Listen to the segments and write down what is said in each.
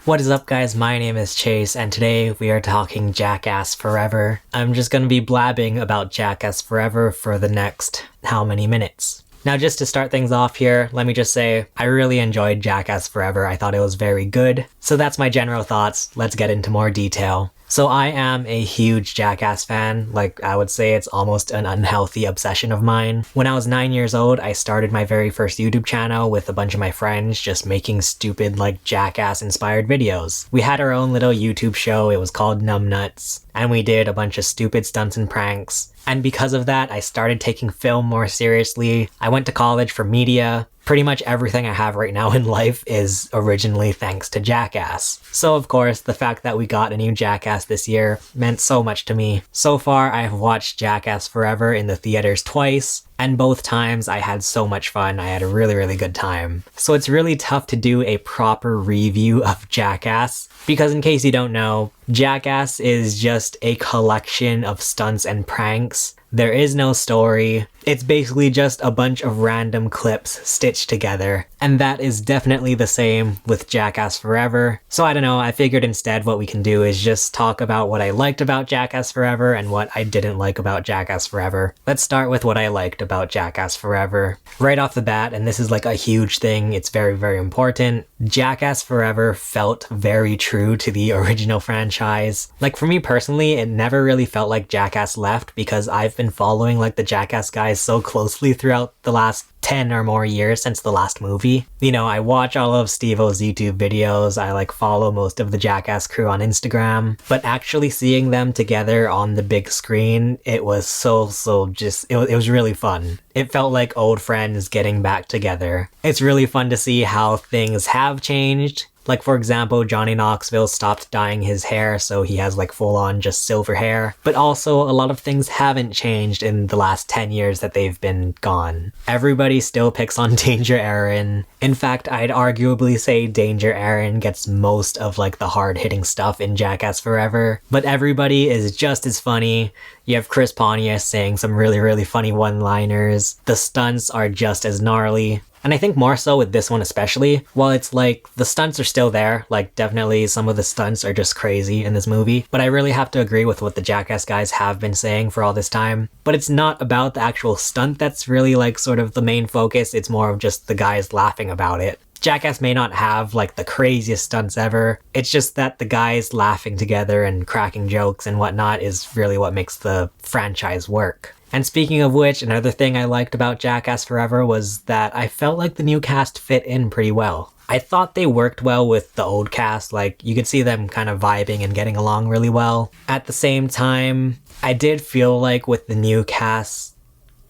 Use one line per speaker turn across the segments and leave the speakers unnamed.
What is up, guys? My name is Chase, and today we are talking Jackass Forever. I'm just gonna be blabbing about Jackass Forever for the next how many minutes. Now, just to start things off here, let me just say, I really enjoyed Jackass Forever. I thought it was very good. So that's my general thoughts. Let's get into more detail. So I am a huge Jackass fan. Like, I would say it's almost an unhealthy obsession of mine. When I was 9 years old, I started my very first YouTube channel with a bunch of my friends just making stupid, like, Jackass-inspired videos. We had our own little YouTube show. It was called Numbnuts. And we did a bunch of stupid stunts and pranks. And because of that, I started taking film more seriously. I went to college for media. Pretty much everything I have right now in life is originally thanks to Jackass. So of course, the fact that we got a new Jackass this year meant so much to me. So far, I have watched Jackass Forever in the theaters twice, and both times I had so much fun. I had a really good time. So it's really tough to do a proper review of Jackass, because in case you don't know, Jackass is just a collection of stunts and pranks. There is no story. It's basically just a bunch of random clips stitched together. And that is definitely the same with Jackass Forever. So I don't know, I figured instead what we can do is just talk about what I liked about Jackass Forever and what I didn't like about Jackass Forever. Let's start with what I liked about Jackass Forever. Right off the bat, and this is like a huge thing, it's very important, Jackass Forever felt very true to the original franchise. Like, for me personally, it never really felt like Jackass left because I've been following like the Jackass guys so closely throughout the last 10 or more years since the last movie. You know, I watch all of Steve-O's YouTube videos, I like follow most of the Jackass crew on Instagram, but actually seeing them together on the big screen, it was it was really fun. It felt like old friends getting back together. It's really fun to see how things have changed. Like, for example, Johnny Knoxville stopped dyeing his hair, so he has like full-on just silver hair. But also, a lot of things haven't changed in the last 10 years that they've been gone. Everybody still picks on Danger Aaron. In fact, I'd arguably say Danger Aaron gets most of like the hard-hitting stuff in Jackass Forever. But everybody is just as funny. You have Chris Pontius saying some really funny one-liners. The stunts are just as gnarly. And I think more so with this one especially, while it's like, the stunts are still there, like definitely some of the stunts are just crazy in this movie, but I really have to agree with what the Jackass guys have been saying for all this time. But it's not about the actual stunt that's really like sort of the main focus, it's more of just the guys laughing about it. Jackass may not have like the craziest stunts ever, it's just that the guys laughing together and cracking jokes and whatnot is really what makes the franchise work. And speaking of which, another thing I liked about Jackass Forever was that I felt like the new cast fit in pretty well. I thought they worked well with the old cast, like you could see them kind of vibing and getting along really well. At the same time, I did feel like with the new cast,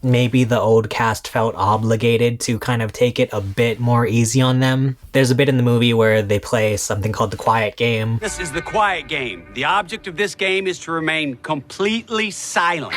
maybe the old cast felt obligated to kind of take it a bit more easy on them. There's a bit in the movie where they play something called the Quiet Game.
This is the Quiet Game. The object of this game is to remain completely silent.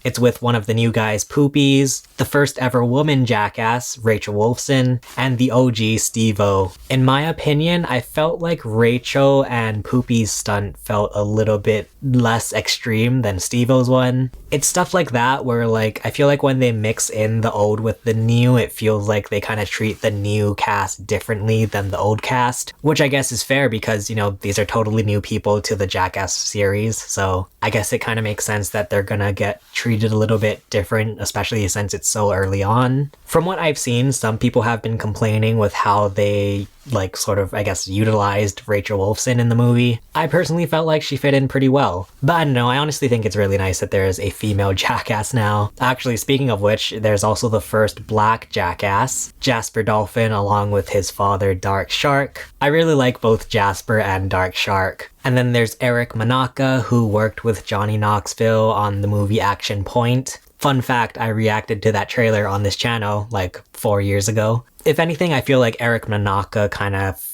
It's with one of the new guys, Poopies, the first ever woman Jackass, Rachel Wolfson, and the OG Steve-O. In my opinion, I felt like Rachel and Poopy's stunt felt a little bit less extreme than Steve-O's one. It's stuff like that where like, I feel like when they mix in the old with the new, it feels like they kind of treat the new cast differently than the old cast, which I guess is fair because, you know, these are totally new people to the Jackass series, so I guess it kind of makes sense that they're gonna get treated a little bit different, especially since it's so early on. From what I've seen, some people have been complaining with how they like sort of, I guess, utilized Rachel Wolfson in the movie. I personally felt like she fit in pretty well. But I don't know, I honestly think it's really nice that there is a female Jackass now. Actually, speaking of which, there's also the first black Jackass, Jasper Dolphin, along with his father, Dark Shark. I really like both Jasper and Dark Shark. And then there's Eric Manaka, who worked with Johnny Knoxville on the movie Action Point. Fun fact, I reacted to that trailer on this channel like 4 years ago. If anything, I feel like Eric Manaka kind of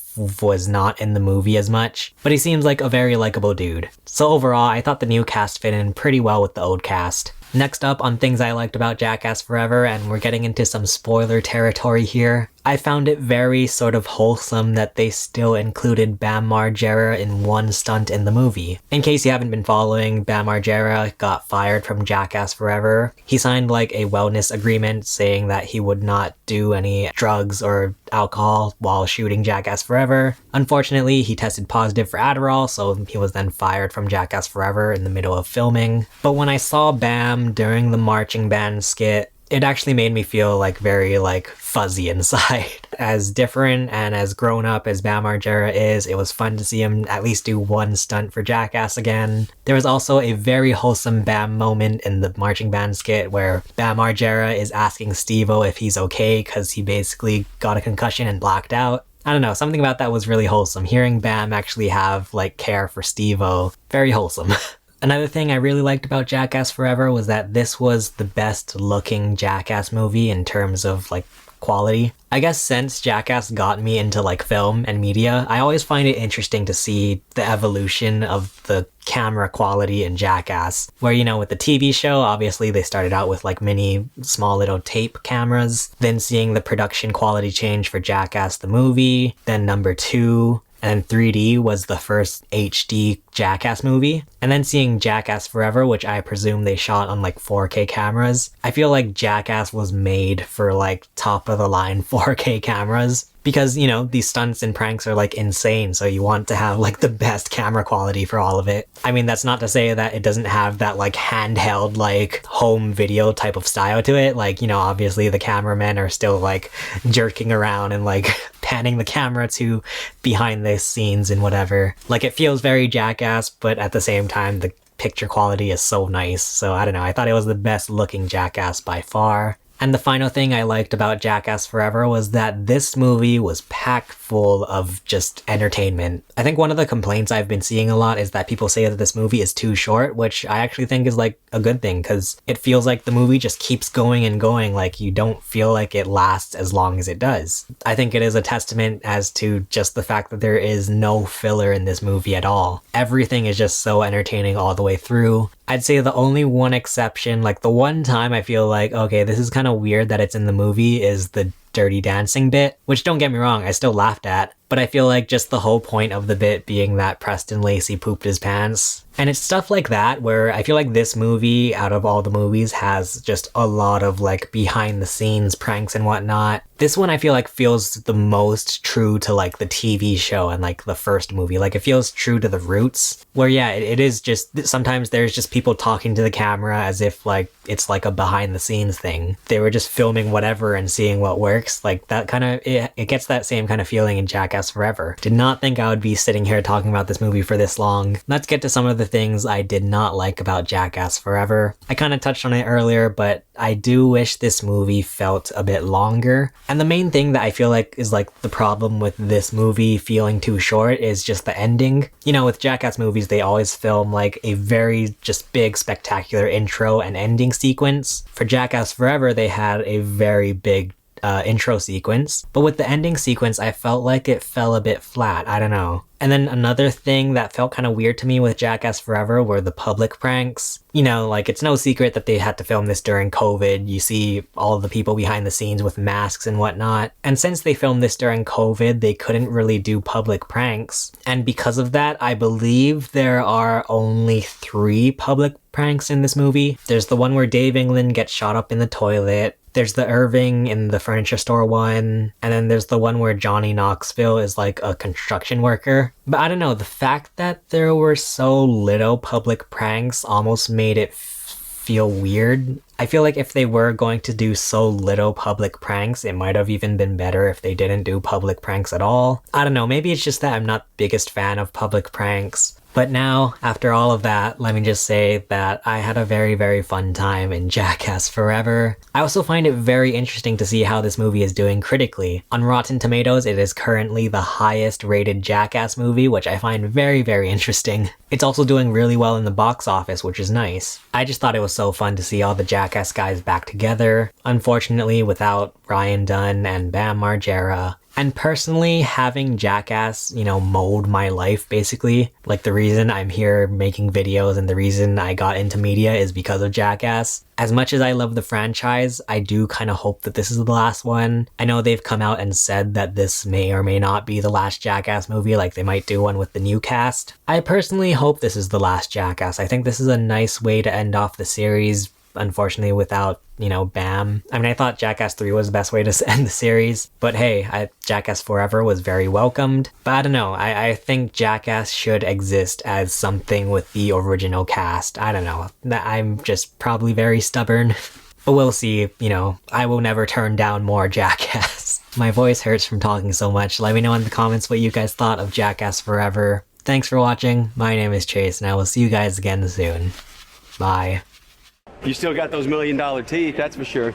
was not in the movie as much, but he seems like a very likable dude. So overall, I thought the new cast fit in pretty well with the old cast. Next up on things I liked about Jackass Forever, and we're getting into some spoiler territory here, I found it very sort of wholesome that they still included Bam Margera in one stunt in the movie. In case you haven't been following, Bam Margera got fired from Jackass Forever. He signed like a wellness agreement saying that he would not do any drugs or alcohol while shooting Jackass Forever. Unfortunately, he tested positive for Adderall, so he was then fired from Jackass Forever in the middle of filming. But when I saw Bam during the marching band skit, it actually made me feel like very like fuzzy inside. As different and as grown up as Bam Margera is, it was fun to see him at least do one stunt for Jackass again. There was also a very wholesome Bam moment in the marching band skit where Bam Margera is asking Steve-O if he's okay because he basically got a concussion and blacked out. I don't know, something about that was really wholesome. Hearing Bam actually have like care for Steve-O, very wholesome. Another thing I really liked about Jackass Forever was that this was the best looking Jackass movie in terms of like quality. I guess since Jackass got me into like film and media, I always find it interesting to see the evolution of the camera quality in Jackass. Where, you know, with the TV show, obviously they started out with like mini, small little tape cameras, then seeing the production quality change for Jackass the movie, then number 2, and 3D was the first HD Jackass movie. And then seeing Jackass Forever, which I presume they shot on like 4K cameras. I feel like Jackass was made for like top of the line 4K cameras. Because, you know, these stunts and pranks are like insane, so you want to have like the best camera quality for all of it. I mean, that's not to say that it doesn't have that like handheld, like home video type of style to it. Like, you know, obviously the cameramen are still like jerking around and like panning the camera to behind the scenes and whatever. Like, it feels very Jackass, but at the same time, the picture quality is so nice. So I don't know, I thought it was the best looking Jackass by far. And the final thing I liked about Jackass Forever was that this movie was packed full of just entertainment. I think one of the complaints I've been seeing a lot is that people say that this movie is too short, which I actually think is like a good thing because it feels like the movie just keeps going and going, like you don't feel like it lasts as long as it does. I think it is a testament as to just the fact that there is no filler in this movie at all. Everything is just so entertaining all the way through. I'd say the only one exception, like the one time I feel like, okay, this is kind of weird that it's in the movie, is the Dirty Dancing bit, which don't get me wrong, I still laughed at, but I feel like just the whole point of the bit being that Preston Lacey pooped his pants. And it's stuff like that where I feel like this movie, out of all the movies, has just a lot of like behind the scenes pranks and whatnot. This one I feel like feels the most true to like the TV show and like the first movie. Like it feels true to the roots, where yeah, it is just, sometimes there's just people talking to the camera as if like it's like a behind the scenes thing. They were just filming whatever and seeing what works. Like that kind of, it gets that same kind of feeling in Jackass Forever. Did not think I would be sitting here talking about this movie for this long. Let's get to some of the things I did not like about Jackass Forever. I kind of touched on it earlier, but I do wish this movie felt a bit longer. And the main thing that I feel like is like the problem with this movie feeling too short is just the ending. You know, with Jackass movies, they always film like a very just big spectacular intro and ending sequence. For Jackass Forever, they had a very big intro sequence, but with the ending sequence, I felt like it fell a bit flat. I don't know. And then another thing that felt kind of weird to me with Jackass Forever were the public pranks. You know, like it's no secret that they had to film this during COVID. You see all of the people behind the scenes with masks and whatnot. And since they filmed this during COVID, they couldn't really do public pranks. And because of that, I believe there are only 3 public pranks in this movie. There's the one where Dave England gets shot up in the toilet. There's the Irving in the furniture store one, and then there's the one where Johnny Knoxville is like a construction worker. But I don't know, the fact that there were so little public pranks almost made it feel weird. I feel like if they were going to do so little public pranks, it might have even been better if they didn't do public pranks at all. I don't know, maybe it's just that I'm not the biggest fan of public pranks. But now, after all of that, let me just say that I had a very, very fun time in Jackass Forever. I also find it very interesting to see how this movie is doing critically. On Rotten Tomatoes, it is currently the highest rated Jackass movie, which I find very, very interesting. It's also doing really well in the box office, which is nice. I just thought it was so fun to see all the Jackass guys back together. Unfortunately, without Ryan Dunn and Bam Margera. And personally, having Jackass, mold my life basically. Like the reason I'm here making videos and the reason I got into media is because of Jackass. As much as I love the franchise, I do kind of hope that this is the last one. I know they've come out and said that this may or may not be the last Jackass movie, like they might do one with the new cast. I personally hope this is the last Jackass. I think this is a nice way to end off the series, unfortunately without, Bam. I mean, I thought Jackass 3 was the best way to end the series, but hey, Jackass Forever was very welcomed. But I don't know, I think Jackass should exist as something with the original cast. I don't know, I'm just probably very stubborn. But we'll see, I will never turn down more Jackass. My voice hurts from talking so much. Let me know in the comments what you guys thought of Jackass Forever. Thanks for watching, my name is Chase, and I will see you guys again soon. Bye.
You still got those $1 million teeth, that's for sure.